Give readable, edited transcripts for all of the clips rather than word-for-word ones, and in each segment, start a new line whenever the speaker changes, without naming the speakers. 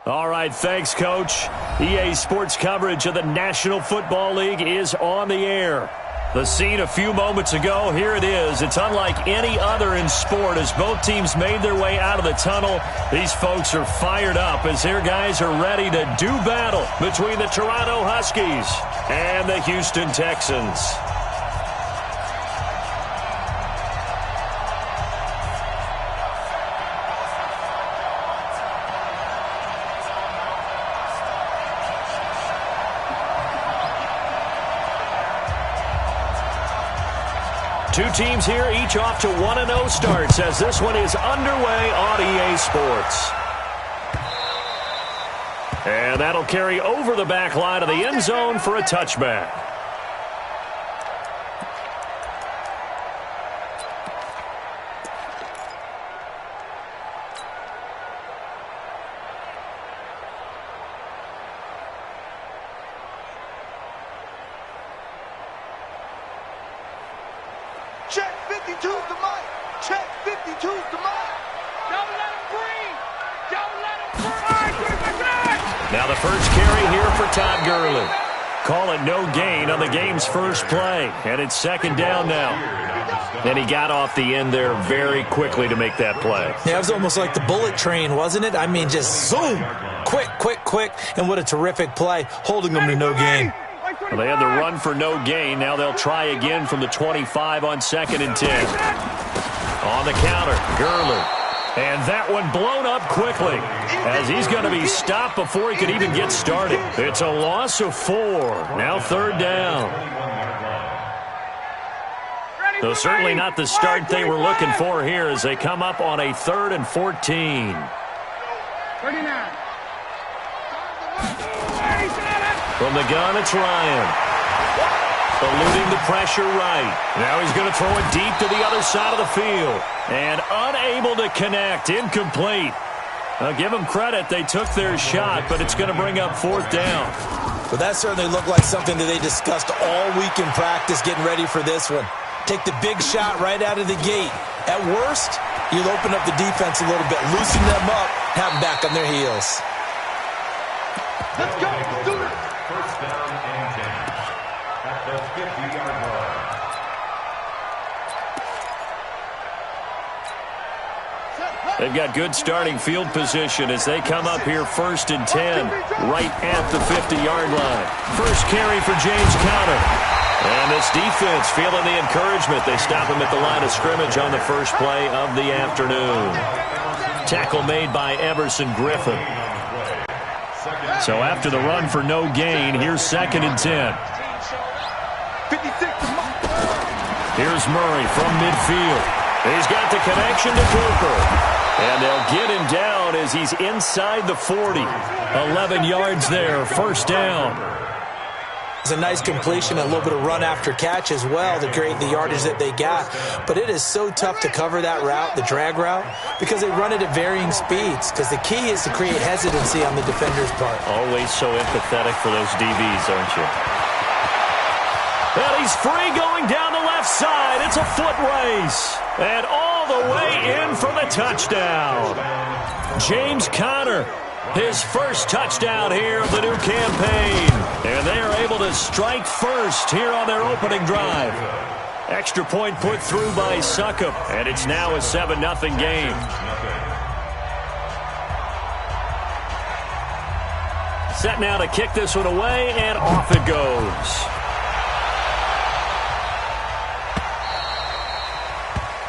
All right, thanks, Coach. EA Sports coverage of the National Football League is on the air. The scene a few moments ago, here it is. It's unlike any other in sport as both teams made their way out of the tunnel. These folks are fired up as their guys are ready to do battle between the Toronto Huskies and the Houston Texans. Two teams here, each off to 1-0 starts as this one is underway on EA Sports. And that'll carry over the back line of the end zone for a touchback.
Check 52's the mic. Check 52's the mic. Don't let him breathe. Don't let him breathe.
Now the first carry here for Todd Gurley. Call it no gain on the game's first play. And it's second down now. And he got off the end there very quickly to make that play.
Yeah, it was almost like the bullet train, wasn't it? I mean, just zoom. Quick, quick, quick. And what a terrific play, holding them to no gain.
Well, they had the run for no gain. Now they'll try again from the 25 on 2nd and 10. On the counter, Gurley. And that one blown up quickly as he's going to be stopped before he could even get started. It's a loss of 4. Now third down. Though certainly not the start they were looking for here as they come up on a 3rd and 14.
39.
From the gun, it's Ryan. Eluding the pressure right. Now he's going to throw it deep to the other side of the field. And unable to connect. Incomplete. Now, give them credit. They took their shot, but it's going to bring up 4th down.
Well, that certainly looked like something that they discussed all week in practice, getting ready for this one. Take the big shot right out of the gate. At worst, you'll open up the defense a little bit, loosen them up, have them back on their heels.
Let's go. Let's do it.
First down and 10 at the 50-yard line.
They've got good starting field position as they come up here 1st and 10, right at the 50-yard line. First carry for James Conner. And this defense feeling the encouragement. They stop him at the line of scrimmage on the first play of the afternoon. Tackle made by Everson Griffin. So after the run for no gain, here's 2nd and 10.
56.
Here's Murray from midfield. He's got the connection to Cooper. And they'll get him down as he's inside the 40. 11 yards there, first down.
It's a nice completion, a little bit of run after catch as well to create the yardage that they got. But it is so tough to cover that route, the drag route, because they run it at varying speeds. Because the key is to create hesitancy on the defender's part.
Always so empathetic for those DBs, aren't you? Well, he's free going down the left side. It's a foot race. And all the way in for the touchdown. James Conner, his first touchdown here of the new campaign. And they are able to strike first here on their opening drive. Extra point put through by Succop. And it's now a 7-0 game. Set now to kick this one away, and off it goes.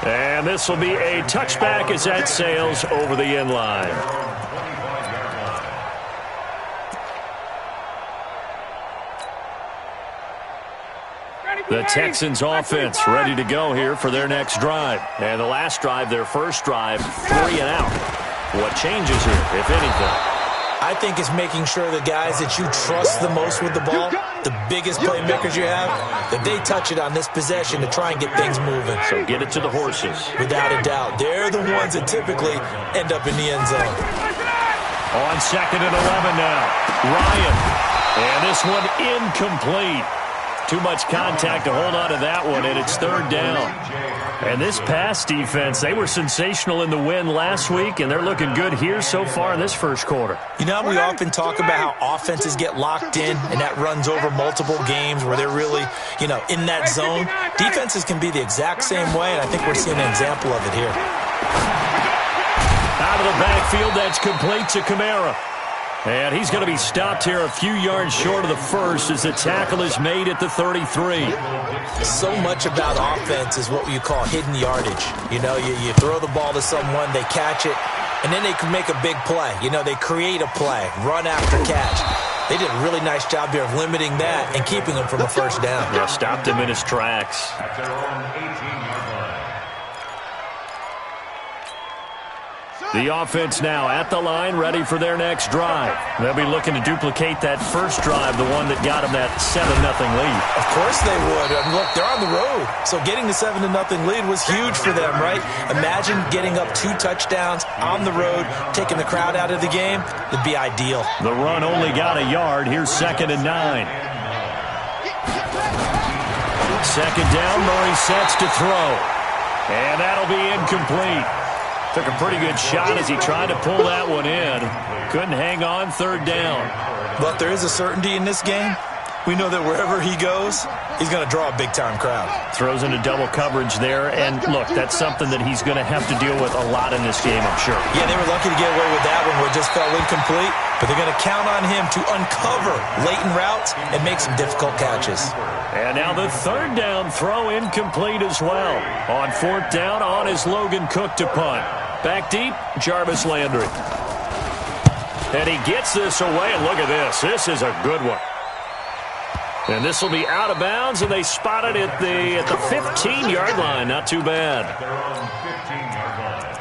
And this will be a touchback as that sails over the end line. The Texans offense ready to go here for their next drive. And the last drive, their first drive, 3 and out. What changes here, if anything?
I think it's making sure the guys that you trust the most with the ball, the biggest playmakers you have, that they touch it on this possession to try and get things moving.
So get it to the horses.
Without a doubt. They're the ones that typically end up in the end zone.
On 2nd and 11 now. Ryan. And this one incomplete. Too much contact to hold on to that one, and it's third down. And this pass defense, they were sensational in the win last week, and they're looking good here so far in this first quarter.
You know, we often talk about how offenses get locked in, and that runs over multiple games where they're really, in that zone. Defenses can be the exact same way, and I think we're seeing an example of it here.
Out of the backfield, that's complete to Kamara. And he's going to be stopped here a few yards short of the first as the tackle is made at the 33.
So much about offense is what you call hidden yardage. You throw the ball to someone, they catch it, and then they can make a big play. They create a play, run after catch. They did a really nice job here of limiting that and keeping him from a first down.
Yeah, stopped him in his tracks.
At their own 18-yard line.
The offense now at the line, ready for their next drive. They'll be looking to duplicate that first drive, the one that got them that 7-0 lead.
Of course they would. Look, they're on the road. So getting the 7-0 lead was huge for them, right? Imagine getting up 2 touchdowns on the road, taking the crowd out of the game. It'd be ideal.
The run only got a yard. Here's 2nd and 9. Second down, Murray sets to throw. And that'll be incomplete. Took a pretty good shot as he tried to pull that one in. Couldn't hang on, third down.
But there is a certainty in this game. We know that wherever he goes, he's going to draw a big-time crowd.
Throws into double coverage there. And, look, that's something that he's going to have to deal with a lot in this game, I'm sure.
Yeah, they were lucky to get away with that one where it just fell incomplete. But they're going to count on him to uncover latent routes and make some difficult catches.
And now the third down throw incomplete as well. On fourth down, on is Logan Cook to punt. Back deep, Jarvis Landry. And he gets this away, and look at this. This is a good one. And this will be out of bounds, and they spot it at the 15-yard line. Not too bad.
At their own 15-yard line.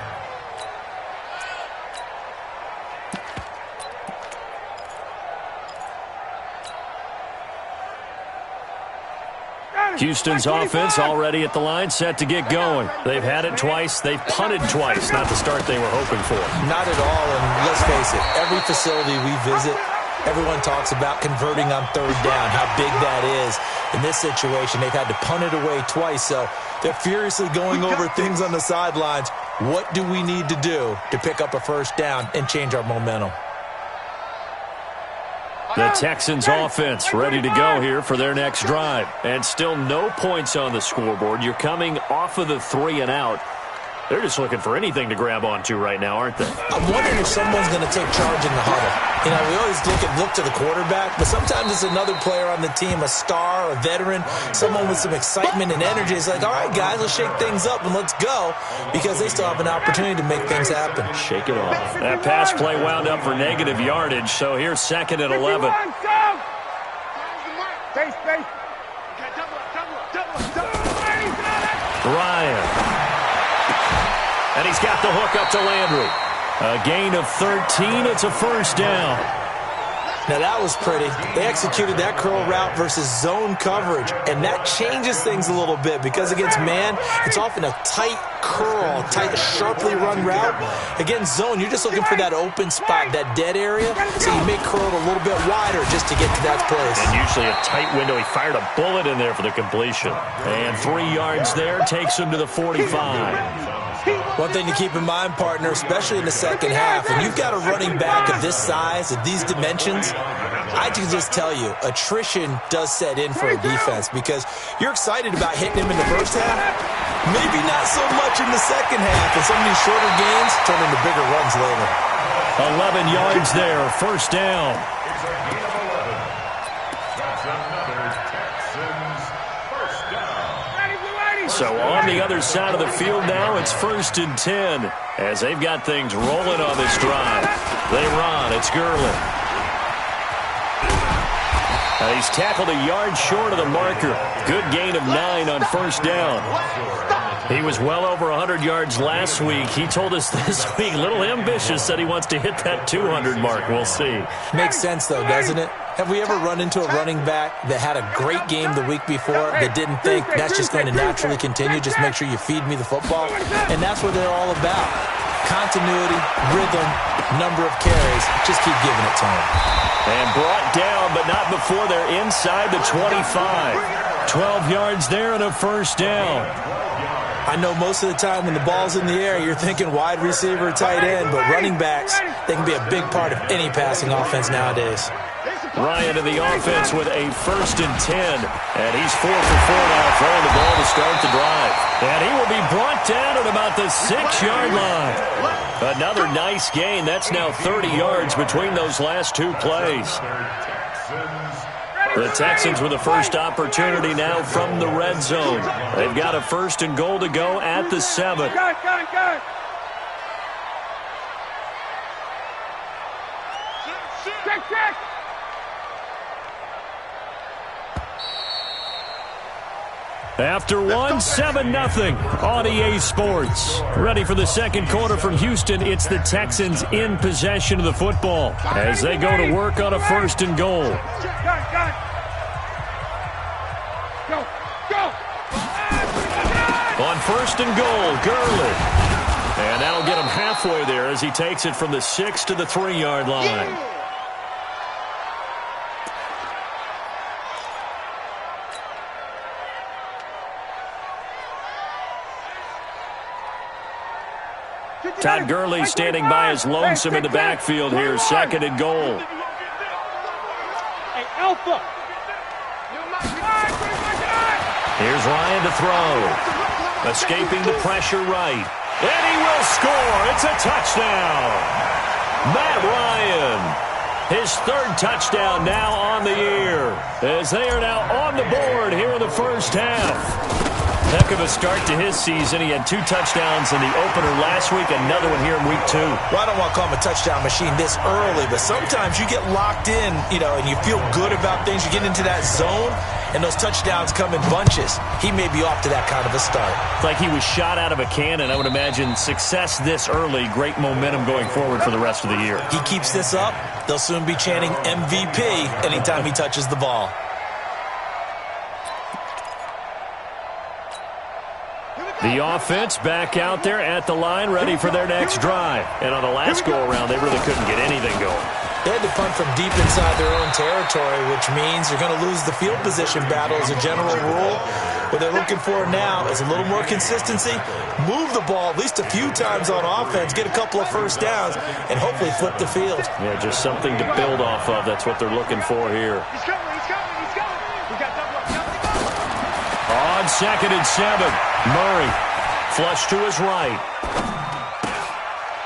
Houston's offense already at the line, set to get going. They've had it twice. They've punted twice. Not the start they were hoping for.
Not at all, and let's face it, every facility we visit, everyone talks about converting on third down, how big that is. In this situation, they've had to punt it away twice, so they're furiously going over things on the sidelines. What do we need to do to pick up a first down and change our momentum?
The Texans offense ready to go here for their next drive. And still no points on the scoreboard. You're coming off of the 3 and out. They're just looking for anything to grab onto right now, aren't they?
I'm wondering if someone's going to take charge in the huddle. We always look to the quarterback, but sometimes it's another player on the team, a star, a veteran, someone with some excitement and energy. It's like, all right, guys, let's shake things up and let's go, because they still have an opportunity to make things happen.
Shake it off. That pass play wound up for negative yardage, so here's 2nd and 11. Ryan. And he's got the hook up to Landry. A gain of 13. It's a first down.
Now, that was pretty. They executed that curl route versus zone coverage, and that changes things a little bit because against man, it's often a tight curl, tight, sharply run route. Against zone, you're just looking for that open spot, that dead area, so you make curl a little bit wider just to get to that place.
And usually a tight window. He fired a bullet in there for the completion. And 3 yards there takes him to the 45.
One thing to keep in mind, partner, especially in the second half, when you've got a running back of this size, of these dimensions, I can just tell you, attrition does set in for a defense because you're excited about hitting him in the first half, maybe not so much in the second half, and some of these shorter gains turn into bigger runs later.
11 yards there, first down.
It's a gain of 11. That's another Texans first down.
So on the other side of the field now, it's 1st and 10 as they've got things rolling on this drive. They run. It's Gurley. He's tackled a yard short of the marker. Good gain of 9 on first down. He was well over 100 yards last week. He told us this week, a little ambitious, said he wants to hit that 200 mark. We'll see.
Makes sense, though, doesn't it? Have we ever run into a running back that had a great game the week before that didn't think that's just going to naturally continue? Just make sure you feed me the football. And that's what they're all about. Continuity, rhythm, number of carries. Just keep giving it to him.
And brought down, but not before they're inside the 25. 12 yards there and a first down.
I know most of the time when the ball's in the air, you're thinking wide receiver, tight end, but running backs, they can be a big part of any passing offense nowadays.
Ryan in the offense with a 1st and 10. And he's 4 for 4 now, throwing the ball to start the drive. And he will be brought down at about the 6-yard line. Another nice gain. That's now 30 yards between those last two plays. The Texans with the first opportunity now from the red zone. They've got a 1st and goal to go at the 7. After 1, 7-0 on EA Sports. Ready for the second quarter from Houston. It's the Texans in possession of the football as they go to work on a 1st and goal. On 1st and goal, Gurley. And that'll get him halfway there as he takes it from the 6 to the 3-yard line. Todd Gurley standing by as lonesome in the backfield here. 2nd and goal.
Hey, Alpha.
Here's Ryan to throw. Escaping the pressure right. And he will score. It's a touchdown. Matt Ryan. His 3rd touchdown now on the year. As they are now on the board here in the first half. Heck of a start to his season. He had 2 touchdowns in the opener last week, another one here in week 2.
Well, I don't want to call him a touchdown machine this early, but sometimes you get locked in, and you feel good about things. You get into that zone, and those touchdowns come in bunches. He may be off to that kind of a start.
It's like he was shot out of a cannon. I would imagine success this early, great momentum going forward for the rest of the year.
He keeps this up, they'll soon be chanting MVP anytime he touches the ball.
The offense back out there at the line, ready for their next drive. And on the last go-around, they really couldn't get anything going.
They had to punt from deep inside their own territory, which means you're going to lose the field position battle as a general rule. What they're looking for now is a little more consistency, move the ball at least a few times on offense, get a couple of first downs, and hopefully flip the field.
Yeah, just something to build off of. That's what they're looking for here.
He's coming. We got double up.
On 2nd and 7, Murray flush to his right.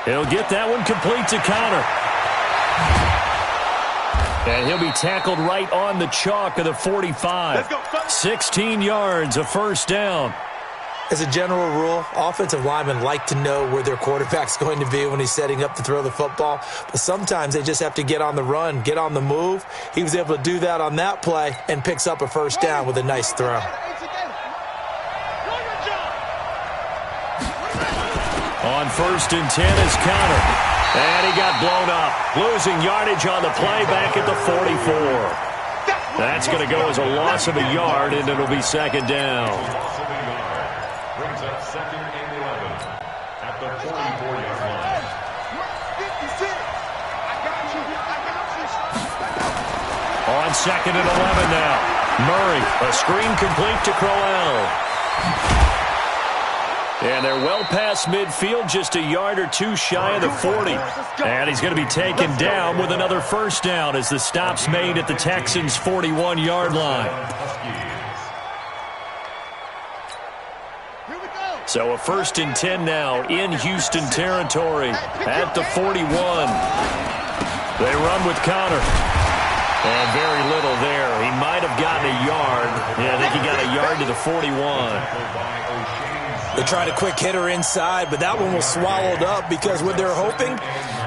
He'll get that one complete to Connor. And he'll be tackled right on the chalk of the 45. 16 yards, a first down.
As a general rule, offensive linemen like to know where their quarterback's going to be when he's setting up to throw the football. But sometimes they just have to get on the run, get on the move. He was able to do that on that play and picks up a first down with a nice throw.
On 1st and 10 is Connor. And he got blown up. Losing yardage on the play back at the 44. That's going to go as a loss of a yard, and it'll be 2nd down.
Brings up 2nd and 11 at the 44-yard line.
On 2nd and 11 now. Murray, a screen complete to Crowell. And they're well past midfield, just a yard or 2 shy of the 40. And he's going to be taken down with another first down as the stop's made at the Texans' 41-yard line. So a 1st and 10 now in Houston territory at the 41. They run with Connor. And very little there. He might have gotten a yard. Yeah, I think he got a yard to the 41.
They tried a quick hitter inside, but that one was swallowed up because what they're hoping,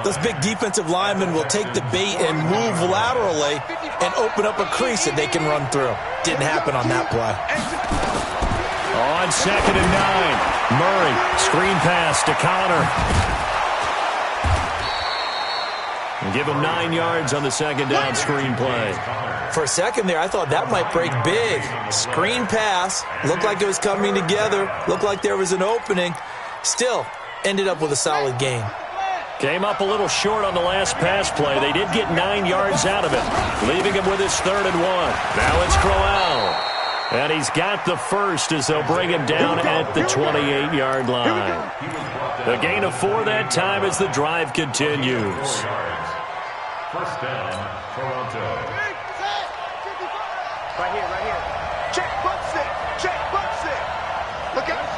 those big defensive linemen will take the bait and move laterally and open up a crease that they can run through. Didn't happen on that play.
On 2nd and 9, Murray, screen pass to Connor. And give him 9 yards on the 2nd down screen play.
For a second there, I thought that might break big. Screen pass. Looked like it was coming together. Looked like there was an opening. Still, ended up with a solid game.
Came up a little short on the last pass play. They did get 9 yards out of it, leaving him with his 3rd and 1. Now it's Crowell. And he's got the first as they'll bring him down at the 28-yard line. The gain of 4 that time as the drive continues.
First down, Toronto.
Right here. Check, bump set. Look out.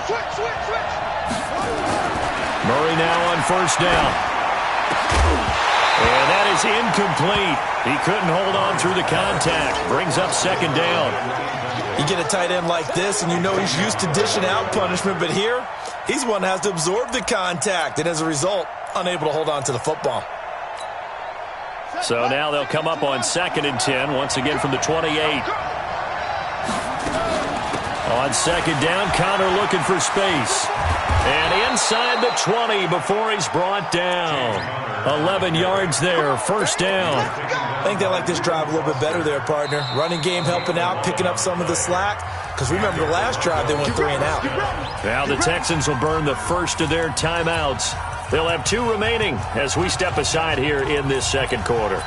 Switch.
Murray now on first down. And that is incomplete. He couldn't hold on through the contact. Brings up 2nd down.
You get a tight end like this, and you know he's used to dishing out punishment, but here, he's one that has to absorb the contact, and as a result, unable to hold on to the football.
So now they'll come up on 2nd and 10, once again from the 28. On 2nd down, Connor looking for space. And inside the 20 before he's brought down. 11 yards there, first down.
I think they like this drive a little bit better there, partner. Running game helping out, picking up some of the slack. Because remember the last drive, they went 3 and out.
Now the Texans will burn the first of their timeouts. They'll have 2 remaining as we step aside here in this 2nd quarter.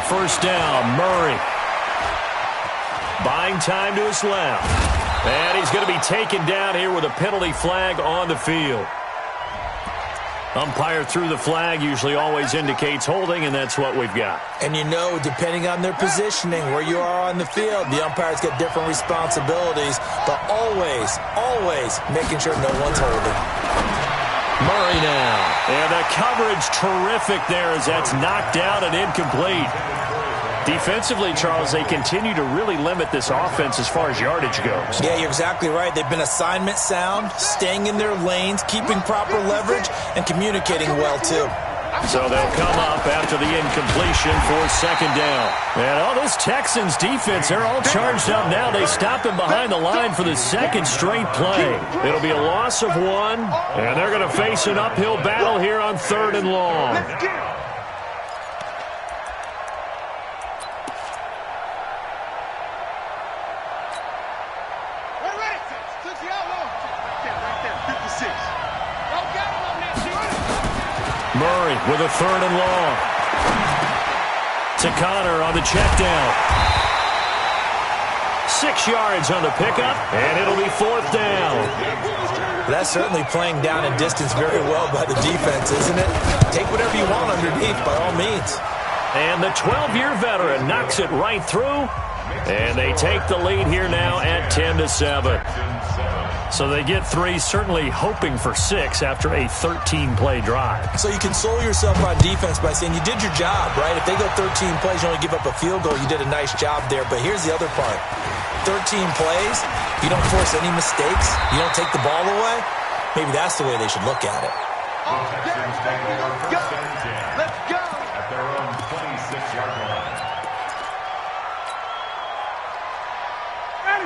First down, Murray. Buying time to his left. And he's going to be taken down here with a penalty flag on the field. Umpire threw the flag, usually always indicates holding, and that's what we've got.
And you know, depending on their positioning, where you are on the field, the umpires get different responsibilities, but always making sure no one's holding.
Murray now. And the coverage terrific there as that's knocked out and incomplete. Defensively, Charles, they continue to really limit this offense as far as yardage goes.
Yeah, you're exactly right. They've been assignment sound, staying in their lanes, keeping proper leverage, and communicating well, too.
So they'll come up after the incompletion for 2nd down. And this Texans defense, they're all charged up now. They stop him behind the line for the 2nd straight play. It'll be a loss of 1, and they're going to face an uphill battle here on 3rd and long. Murray with a 3rd and long. To Connor on the check down. 6 yards on the pickup, and it'll be 4th down.
That's certainly playing down in distance very well by the defense, isn't it? Take whatever you want underneath, by all means.
And the 12-year veteran knocks it right through, and they take the lead here now at 10-7. So they get 3, certainly hoping for 6 after a 13-play drive.
So you console yourself on defense by saying you did your job, right? If they go 13 plays, you only give up a field goal, you did a nice job there. But here's the other part. 13 plays, you don't force any mistakes, you don't take the ball away. Maybe that's the way they should look at it.
Let's go.
At their own 26-yard line.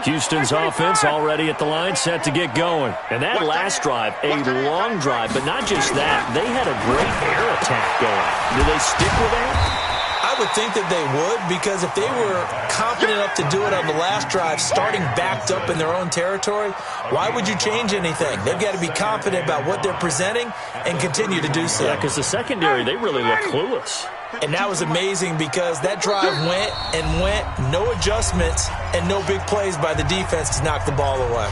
Houston's offense already at the line, set to get going. And that last drive, a long drive, but not just that. They had a great air attack going. Do they stick with that?
I would think that they would, because if they were confident enough to do it on the last drive, starting backed up in their own territory, why would you change anything? They've got to be confident about what they're presenting and continue to do so.
Yeah, because the secondary, they really look clueless.
And that was amazing because that drive went and went, no adjustments and no big plays by the defense to knock the ball away.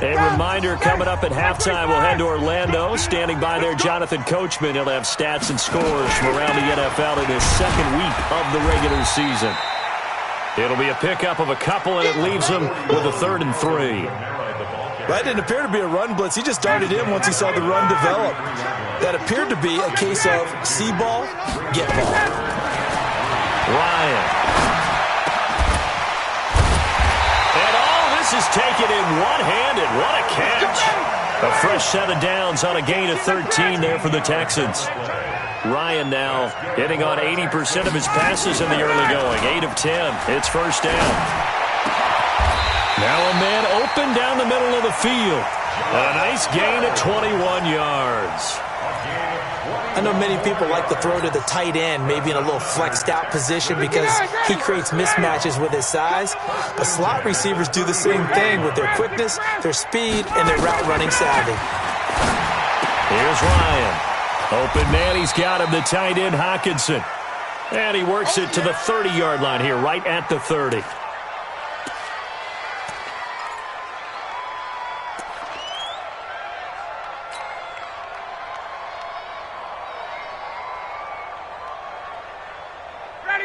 A reminder, coming up at halftime, we'll head to Orlando. Standing by there, Jonathan Coachman. He'll have stats and scores from around the NFL in his 2nd week of the regular season. It'll be a pickup of a couple, and it leaves him with a 3rd and 3.
That didn't appear to be a run blitz. He just darted in once he saw the run develop. That appeared to be a case of see ball, get ball.
Ryan. Is taken in one-handed. What a catch. A fresh set of downs on a gain of 13 there for the Texans. Ryan now hitting on 80% of his passes in the early going. 8 of 10. It's first down. Now a man open down the middle of the field. A nice gain of 21 yards.
I know many people like to throw to the tight end, maybe in a little flexed out position because he creates mismatches with his size. But slot receivers do the same thing with their quickness, their speed, and their route running savvy.
Here's Ryan. Open man, he's got him, the tight end Hockenson. And he works it to the 30-yard line here, right at the 30.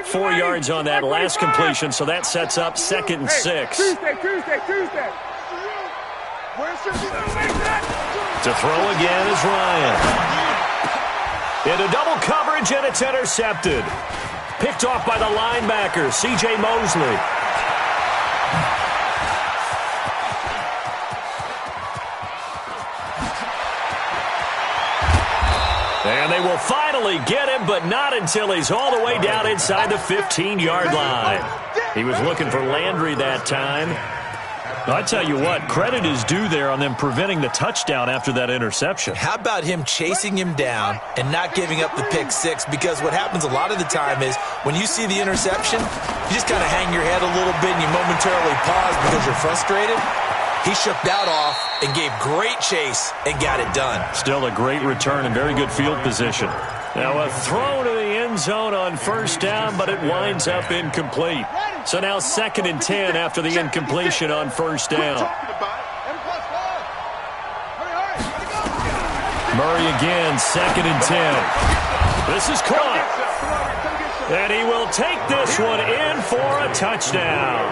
Four yards on that last completion, so that sets up 2nd and 6.
Tuesday.
To throw again is Ryan. Into double coverage, and it's intercepted. Picked off by the linebacker, C.J. Mosley. And they will finally get him, but not until he's all the way down inside the 15-yard line. He was looking for Landry that time. I tell you what, credit is due there on them preventing the touchdown after that interception.
How about him chasing him down and not giving up the pick six? Because what happens a lot of the time is when you see the interception, you just kind of hang your head a little bit and you momentarily pause because you're frustrated. He shook that off and gave great chase and got it done.
Still a great return and very good field position. Now a throw to the end zone on first down, but it winds up incomplete. So now 2nd and 10 after the incompletion on first down. Murray again, 2nd and 10. This is caught. And he will take this one in for a touchdown.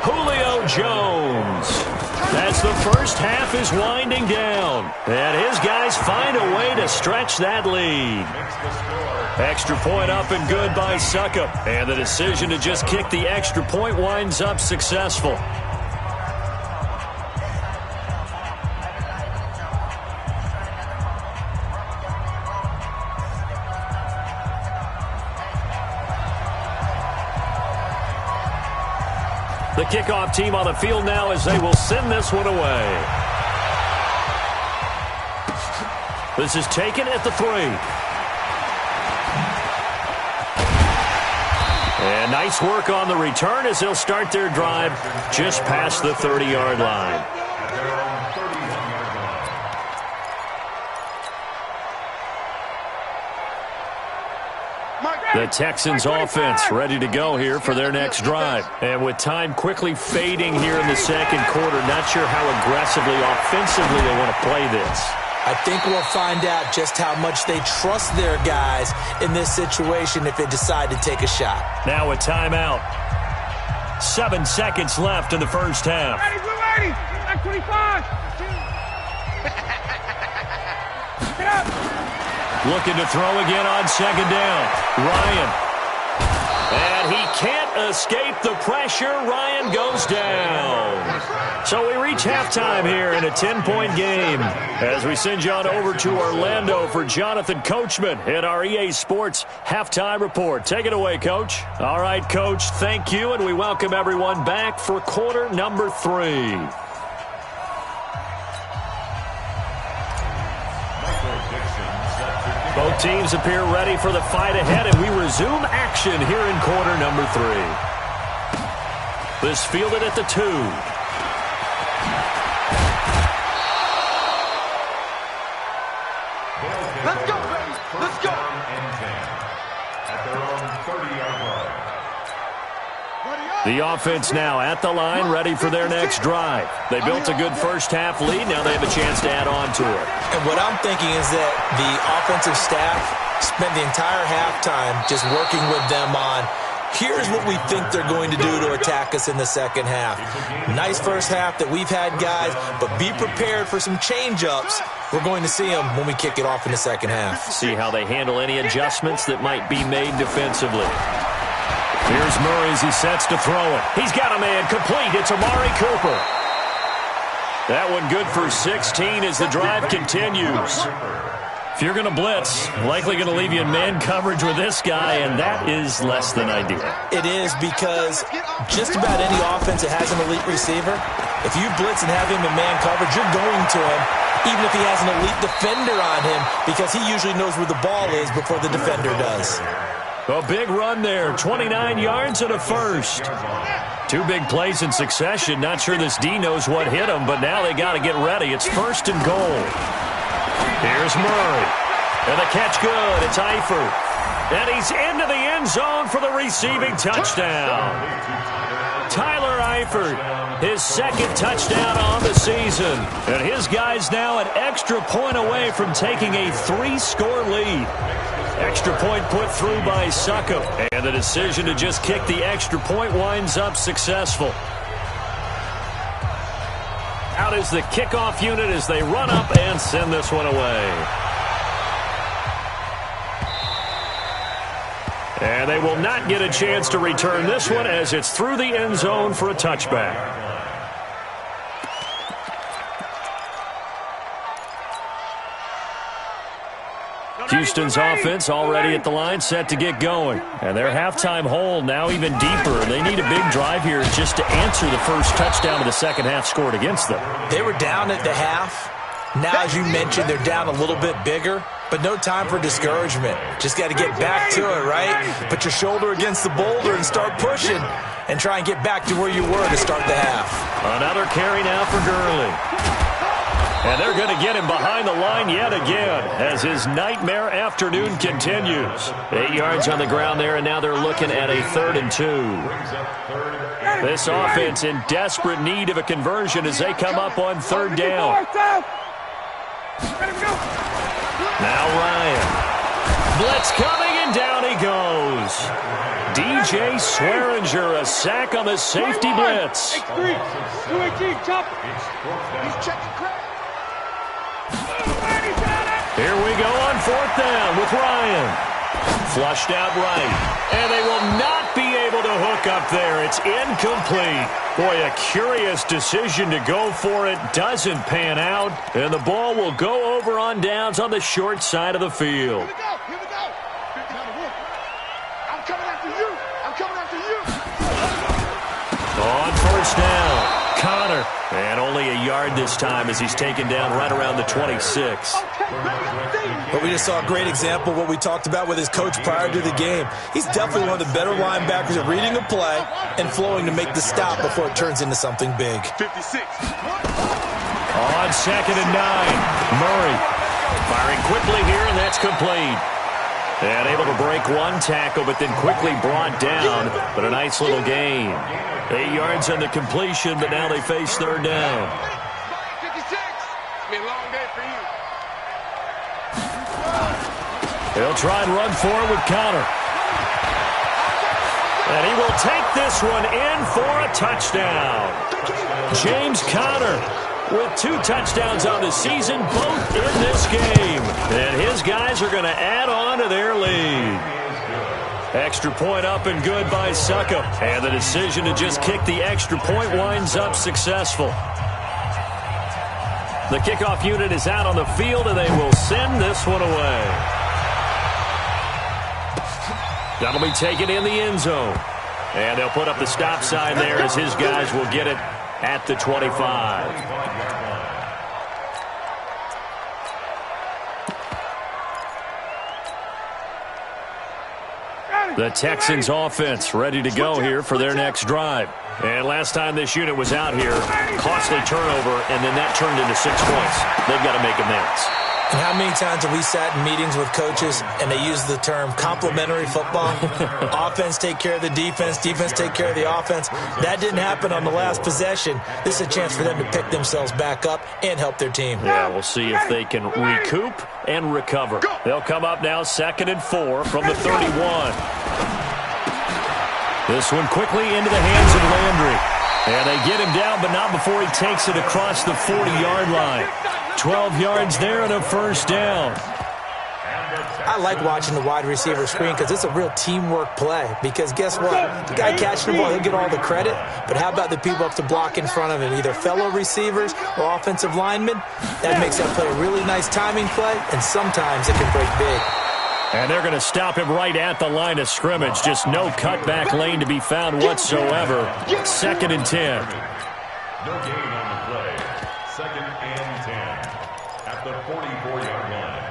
Julio Jones. As the first half is winding down. And his guys find a way to stretch that lead. Extra point up and good by Suckup. And the decision to just kick the extra point winds up successful. The kickoff team on the field now as they will send this one away. This is taken at the 3. And nice work on the return as they'll start their drive just past the 30-yard line. The Texans offense ready to go here for their next drive. And with time quickly fading here in the second quarter, not sure how aggressively, offensively they want to play this.
I think we'll find out just how much they trust their guys in this situation if they decide to take a shot.
Now a timeout. 7 seconds left in the first half.
Ready, like 25. Get up.
Looking to throw again on 2nd down. Ryan. And he can't escape the pressure. Ryan goes down. So we reach halftime here in a 10-point game as we send you on over to Orlando for Jonathan Coachman in our EA Sports Halftime Report. Take it away, Coach. All right, Coach, thank you, and we welcome everyone back for quarter number 3. Both teams appear ready for the fight ahead, and we resume action here in quarter number 3. This fielded at the 2.
Let's go, baby. Let's go.
At their own 30-yard line.
The offense now at the line, ready for their next drive. They built a good first half lead. Now they have a chance to add on to it.
And what I'm thinking is that the offensive staff spent the entire halftime just working with them on, here's what we think they're going to do to attack us in the second half. Nice first half that we've had, guys, but be prepared for some change-ups. We're going to see them when we kick it off in the second half.
See how they handle any adjustments that might be made defensively. Here's Murray as he sets to throw it. He's got a man complete. It's Amari Cooper. That one good for 16 as the drive continues. If you're going to blitz, likely going to leave you in man coverage with this guy, and that is less than ideal.
It is, because just about any offense that has an elite receiver, if you blitz and have him in man coverage, you're going to him, even if he has an elite defender on him, because he usually knows where the ball is before the defender does.
A big run there, 29 yards and a first. Two big plays in succession. Not sure this D knows what hit him, but now they got to get ready. It's 1st and goal. Here's Murray. And the catch good. It's Eifert. And he's into the end zone for the receiving touchdown. Tyler Eifert, his 2nd touchdown on the season. And his guy's now an extra point away from taking a 3-score lead. Extra point put through by Succop. And the decision to just kick the extra point winds up successful. Out is the kickoff unit as they run up and send this one away. And they will not get a chance to return this one as it's through the end zone for a touchback. Houston's offense already at the line, set to get going. And their halftime hole now even deeper. They need a big drive here just to answer the first touchdown of the second half scored against them.
They were down at the half. Now, as you mentioned, they're down a little bit bigger, but no time for discouragement. Just got to get back to it, right? Put your shoulder against the boulder and start pushing and try and get back to where you were to start the half.
Another carry now for Gurley. And they're going to get him behind the line yet again as his nightmare afternoon continues. 8 yards on the ground there, and now they're looking at a 3rd and 2. This offense in desperate need of a conversion as they come up on 3rd down. Now Ryan. Blitz coming, and down he goes. DJ Swearinger, a sack on the safety blitz. Here we go on 4th down with Ryan. Flushed out right. And they will not be able to hook up there. It's incomplete. Boy, a curious decision to go for it. Doesn't pan out. And the ball will go over on downs on the short side of the field.
Here we go. Here we go. I'm coming after you. I'm coming after you.
On 1st down. Connor. And only a yard this time as he's taken down right around the 26.
But we just saw a great example of what we talked about with his coach prior to the game. He's definitely one of the better linebackers at reading a play and flowing to make the stop before it turns into something big.
56.
On 2nd and 9. Murray firing quickly here, and that's complete. And able to break one tackle, but then quickly brought down. But a nice little gain. 8 yards on the completion, but now they face 3rd down.
56. It's been a long day for you.
He'll try and run forward with Connor. And he will take this one in for a touchdown. James Conner with 2 touchdowns on the season, both in this game. And his guys are going to add on to their lead. Extra point up and good by Succop. And the decision to just kick the extra point winds up successful. The kickoff unit is out on the field, and they will send this one away. That'll be taken in the end zone. And they'll put up the stop sign there as his guys will get it at the 25. The Texans offense ready to go here for their next drive. And last time this unit was out here, costly turnover, and then that turned into 6 points. They've got to make amends.
And how many times have we sat in meetings with coaches and they use the term complementary football? Offense take care of the defense, defense take care of the offense. That didn't happen on the last possession. This is a chance for them to pick themselves back up and help their team.
Yeah, we'll see if they can recoup and recover. They'll come up now 2nd and 4 from the 31. This one quickly into the hands of Landry. And they get him down, but not before he takes it across the 40-yard line. 12 yards there and a 1st down.
I like watching the wide receiver screen because it's a real teamwork play. Because guess what? The guy catching the ball, he'll get all the credit. But how about the people up to block in front of him? Either fellow receivers or offensive lineman, that makes that play a really nice timing play, and sometimes it can break big.
And they're going to stop him right at the line of scrimmage. Just no cutback lane to be found whatsoever. 2nd and 10.
No gain on the play. 2nd and 10 at the 44-yard line.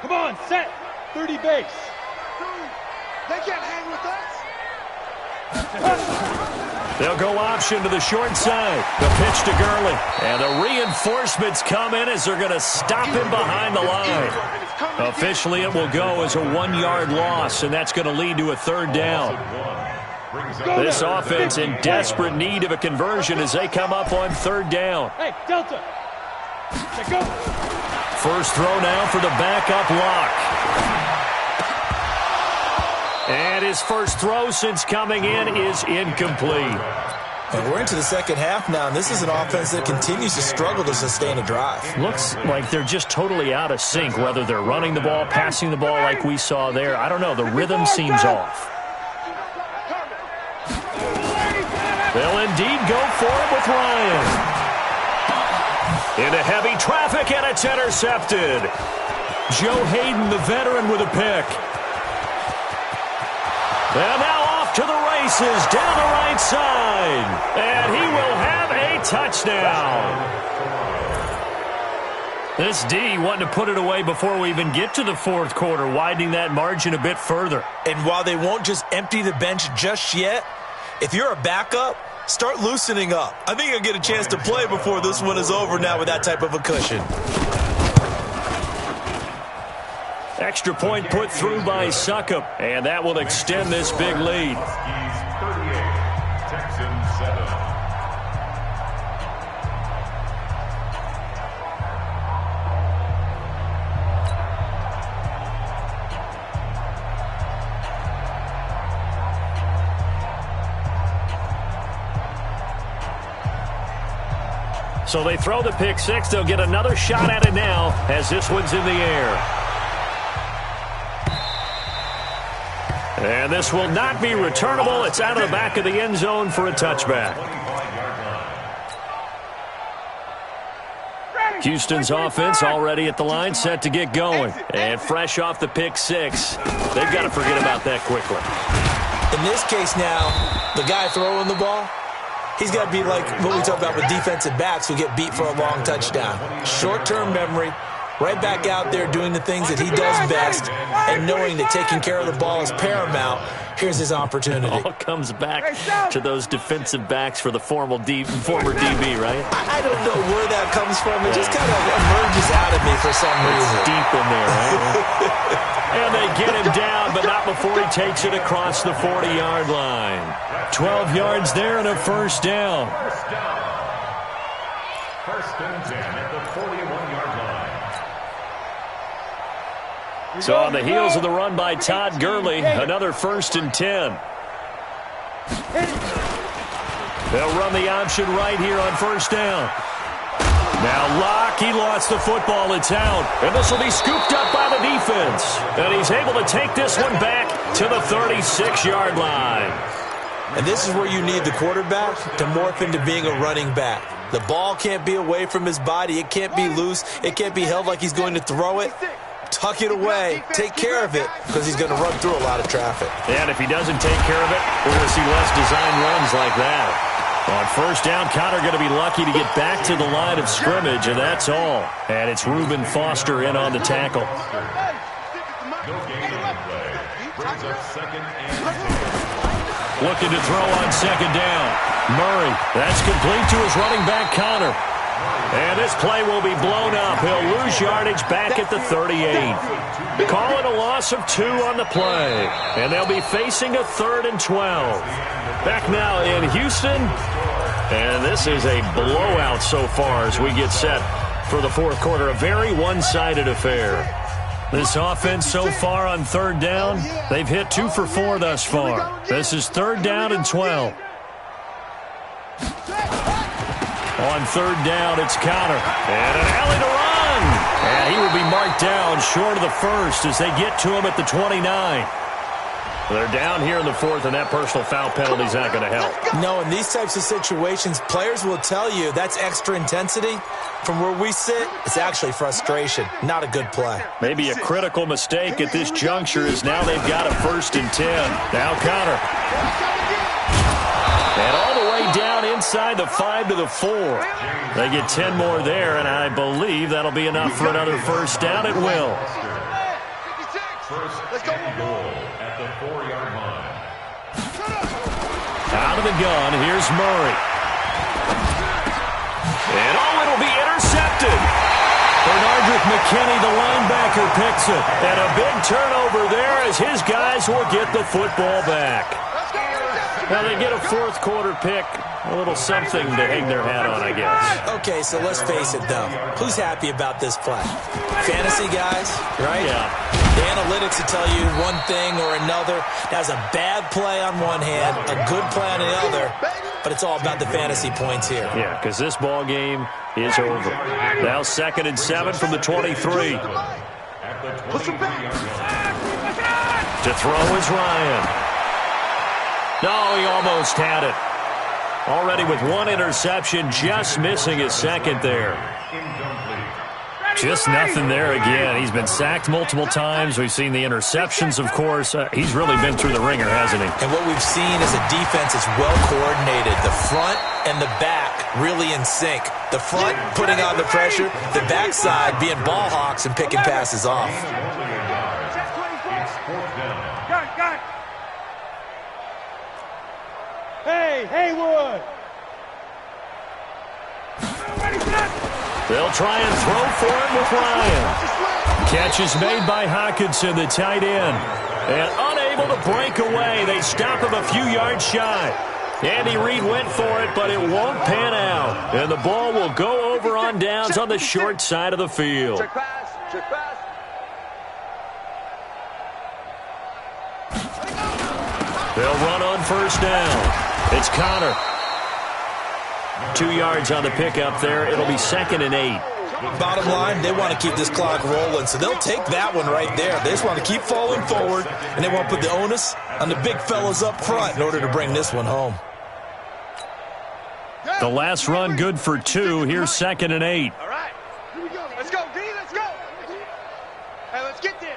Come on, set. 30 base. They can't hang with us.
They'll go option to the short side. The pitch to Gurley. And the reinforcements come in as they're going to stop him behind the line. Officially, it will go as a 1-yard loss, and that's going to lead to a 3rd down. This offense in desperate need of a conversion as they come up on 3rd down.
Hey, Delta. Go.
First throw now for the backup lock. And his first throw since coming in is incomplete.
And we're into the second half now, and this is an offense that continues to struggle to sustain a drive.
Looks like they're just totally out of sync, whether they're running the ball, passing the ball like we saw there. I don't know. The rhythm seems off. They'll indeed go for it with Ryan. Into heavy traffic, and it's intercepted. Joe Hayden, the veteran, with a pick. And now off to the races, down the right side. And he will have a touchdown. This D wanting to put it away before we even get to the 4th quarter, widening that margin a bit further.
And while they won't just empty the bench just yet, if you're a backup, start loosening up. I think you'll get a chance to play before this one is over now with that type of a cushion.
Extra point put through by Succop, and that will extend this big lead.
Huskies 38, Texans 7.
So they throw the pick six. They'll get another shot at it now as this one's in the air. And this will not be returnable. It's out of the back of the end zone for a touchback. Houston's offense already at the line, set to get going. And fresh off the pick six, they've got to forget about that quickly.
In this case now, the guy throwing the ball, he's got to be like what we talk about with defensive backs who get beat for a long touchdown. Short-term memory, right back out there doing the things that he does best, and knowing that taking care of the ball is paramount. Here's his opportunity.
All comes back to those defensive backs for the former DB, right?
I don't know where that comes from. It just kind of emerges out of me for some reason.
It's deep in there, right? And they get him down, but not before he takes it across the 40-yard line. 12 yards there and a first down.
First and 10 at the 41-yard line.
So on the heels of the run by Todd Gurley, another first and 10. They'll run the option right here on first down. Now Locke, he lost the football. It's out. And this will be scooped up by the defense. And he's able to take this one back to the 36-yard line.
And this is where you need the quarterback to morph into being a running back. The ball can't be away from his body. It can't be loose. It can't be held like he's going to throw it. Tuck it away. Take care of it because he's going to run through a lot of traffic.
And if he doesn't take care of it, we're going to see less design runs like that. On first down, Connor going to be lucky to get back to the line of scrimmage, and that's all. And it's Reuben Foster in on the tackle.
No gain on the play. Brings up second and 10.
Looking to throw on second down. Murray, that's complete to his running back, Connor. And this play will be blown up. He'll lose yardage back at the 38. Call it a loss of 2 on the play. And they'll be facing a 3rd and 12. Back now in Houston. And this is a blowout so far as we get set for the 4th quarter. A very one-sided affair. This offense so far on 3rd down, they've hit 2 for 4 thus far. This is 3rd down and 12. On 3rd down, it's Connor. And an alley to run. And he will be marked down short of the first as they get to him at the 29. They're down here in the fourth, and that personal foul penalty is not going to help.
No, in these types of situations, players will tell you that's extra intensity. From where we sit, it's actually frustration, not a good play.
Maybe a critical mistake at this juncture is now they've got a 1st and 10. Now Connor. And all the way down inside the 5 to the 4. They get 10 more there, and I believe that'll be enough for another first down. It will.
First and goal at the 4-yard line.
Out of the gun, here's Murray. And it'll be intercepted. Bernardrick McKinney, the linebacker, picks it. And a big turnover there as his guys will get the football back. Now they get a fourth quarter pick. A little something to hang their hat on, I guess.
Okay, so let's face it, though. Who's happy about this play? Fantasy guys, right?
Yeah.
The analytics will tell you one thing or another. That's a bad play on one hand, a good play on the other, but it's all about the fantasy points here.
Yeah, because this ball game is over. Now 2nd and 7 from the 23. To throw is Ryan. No, he almost had it. Already with one interception, just missing his second there. Just nothing there again. He's been sacked multiple times. We've seen the interceptions, of course. He's really been through the ringer, hasn't he?
And what we've seen is a defense that's well coordinated. The front and the back really in sync. The front putting on the pressure, the backside being ball hawks and picking passes off.
Hey, Haywood!
They'll try and throw for it with Ryan. Catch is made by Hockenson, the tight end. And unable to break away. They stop him a few yards shy. Andy Reid went for it, but it won't pan out. And the ball will go over on downs on the short side of the field. They'll run on first down. It's Connor. 2 yards on the pickup there. It'll be 2nd and 8.
Bottom line, they want to keep this clock rolling, so they'll take that one right there. They just want to keep falling forward, and they want to put the onus on the big fellas up front in order to bring this one home.
The last run good for 2. Here's 2nd and 8.
All right. Here we go. Let's go, D. Let's go. Hey, let's get this.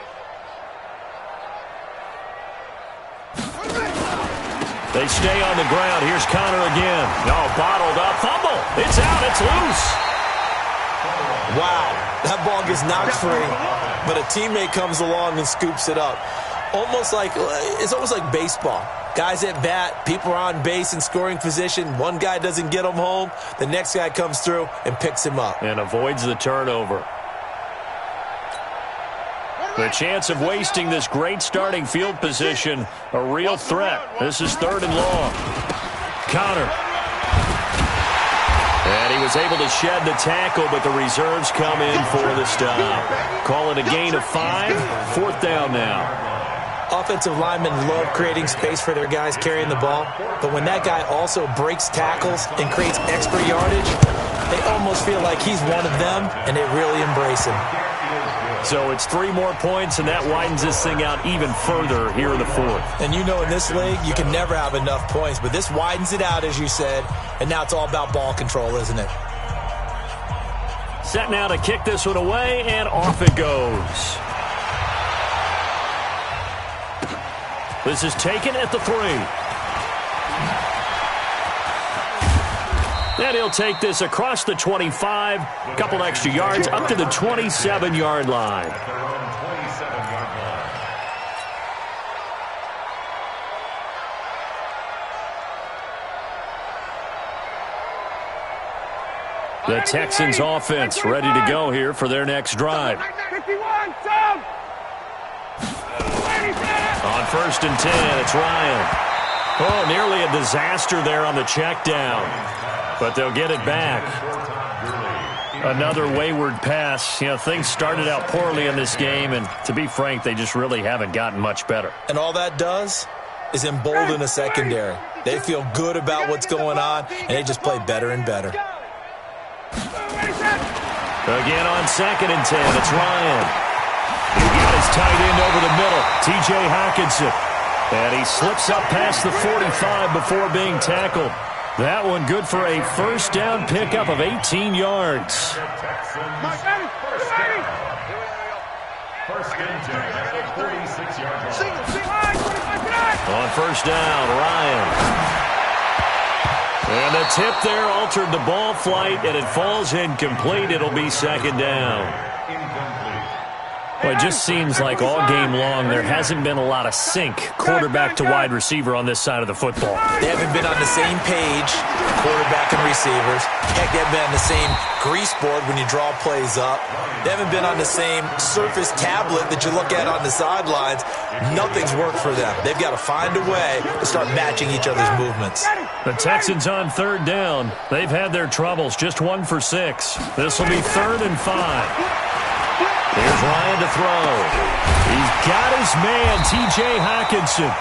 They stay on the ground. Here's Connor again. No, bottled up. Fumble. It's out. It's loose.
Wow. That ball gets knocked free, but a teammate comes along and scoops it up. It's almost like baseball. Guys at bat, people are on base in scoring position. One guy doesn't get him home. The next guy comes through and picks him up.
And avoids the turnover. The chance of wasting this great starting field position, a real threat. This is 3rd and long. Connor. And he was able to shed the tackle, but the reserves come in for the stop. Call it a gain of 5. 4th down now.
Offensive linemen love creating space for their guys carrying the ball, but when that guy also breaks tackles and creates extra yardage, they almost feel like he's one of them, and they really embrace him.
So it's 3 more points, and that widens this thing out even further here in the 4th.
And you know in this league, you can never have enough points, but this widens it out, as you said, and now it's all about ball control, isn't it?
Set now to kick this one away, and off it goes. This is taken at the 3. And he'll take this across the 25, a couple extra yards, up to the 27-yard line. The Texans offense ready to go here for their next drive.
51, Tom!
On 1st and 10, it's Ryan. Oh, nearly a disaster there on the check down. But they'll get it back. Another wayward pass. You know, things started out poorly in this game, and to be frank, they just really haven't gotten much better.
And all that does is embolden the secondary. They feel good about what's going on, and they just play better and better.
Again on 2nd and 10, it's Ryan. He got his tight end over the middle, T.J. Hockenson. And he slips up past the 45 before being tackled. That one good for a first down pickup of 18 yards.
First and 10 at the 46-yard line.
On first down, Ryan. And the tip there altered the ball flight, and it falls incomplete. It'll be second down. Well, it just seems like all game long there hasn't been a lot of sync quarterback to wide receiver on this side of the football.
They haven't been on the same page, quarterback and receivers. Heck, they haven't been on the same grease board when you draw plays up. They haven't been on the same surface tablet that you look at on the sidelines. Nothing's worked for them. They've got to find a way to start matching each other's movements.
The Texans on third down. They've had their troubles, just 1 for 6. This will be 3rd and 5. Here's Ryan to throw. He's got his man, T.J. Hockenson.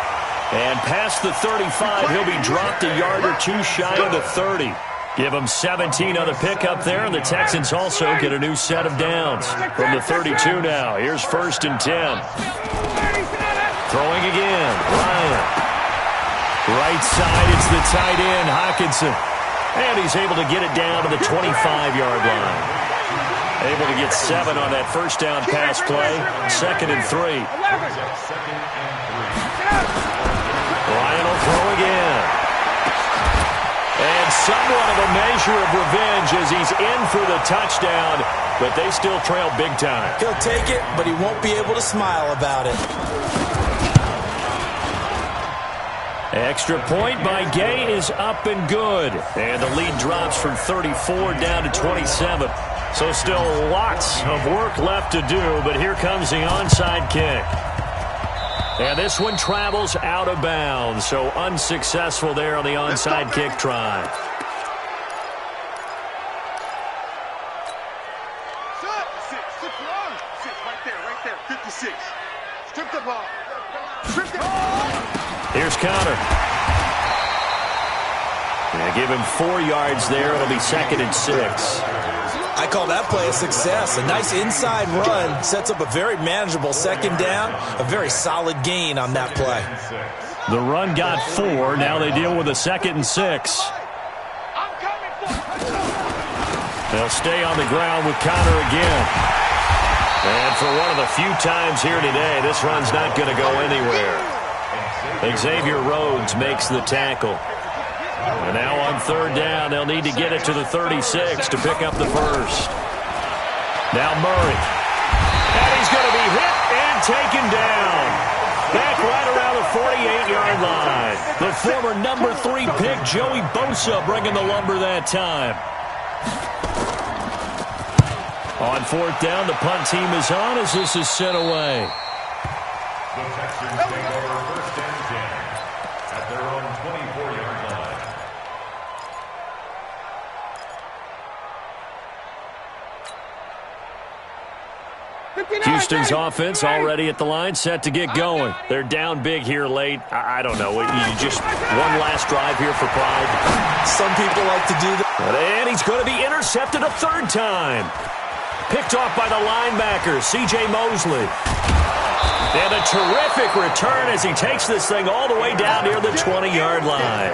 And past the 35, he'll be dropped a yard or two shy of the 30. Give him 17 on the pickup there, and the Texans also get a new set of downs. From the 32 now, here's 1st and 10. Throwing again, Ryan. Right side, it's the tight end, Hockenson. And he's able to get it down to the 25-yard line. Able to get 7 on that first down pass play. 2nd and 3. Ryan will throw again. And somewhat of a measure of revenge as he's in for the touchdown, but they still trail big time.
He'll take it, but he won't be able to smile about it.
Extra point by Gay is up and good. And the lead drops from 34 down to 27. So still lots of work left to do, but here comes the onside kick. And this one travels out of bounds, so unsuccessful there on the onside kick try.
Right there, 56. Strip the ball.
Here's Counter. Yeah, give him 4 yards there. It'll be 2nd and 6.
I call that play a success. A nice inside run sets up a very manageable 2nd down, a very solid gain on that play.
The run got 4. Now they deal with a 2nd and 6. They'll stay on the ground with Connor again. And for one of the few times here today, this run's not going to go anywhere. Xavier Rhodes makes the tackle. And now on 3rd down, they'll need to get it to the 36 to pick up the first. Now Murray. And he's going to be hit and taken down. Back right around the 48-yard line. The former number 3 pick, Joey Bosa, bringing the lumber that time. On 4th down, the punt team is on as this is sent away.
The Texans take over 1st and 10 at their own 24-yard line.
Houston's offense already at the line, set to get going. They're down big here late. I don't know. You just one last drive here for pride.
Some people like to do that.
And he's going to be intercepted a 3rd time. Picked off by the linebacker, C.J. Mosley. And a terrific return as he takes this thing all the way down near the 20-yard line.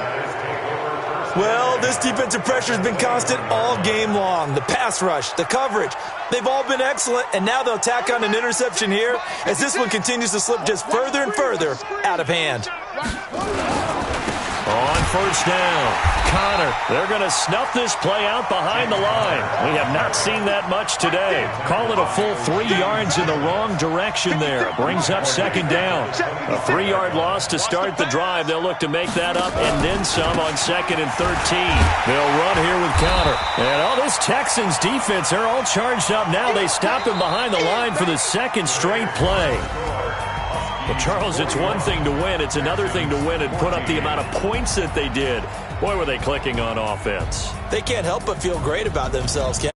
Well, this defensive pressure has been constant all game long. The pass rush, the coverage, they've all been excellent, and now they'll tack on an interception here as this one continues to slip just further and further out of hand.
On 1st down, Connor. They're going to snuff this play out behind the line. We have not seen that much today. Call it a full 3 yards in the wrong direction there. Brings up 2nd down. A 3-yard loss to start the drive. They'll look to make that up and then some on 2nd and 13. They'll run here with Connor. And all this Texans defense, they're all charged up now. They stop him behind the line for the 2nd straight play. Well, Charles, it's one thing to win. It's another thing to win and put up the amount of points that they did. Boy, were they clicking on offense.
They can't help but feel great about themselves, Ken.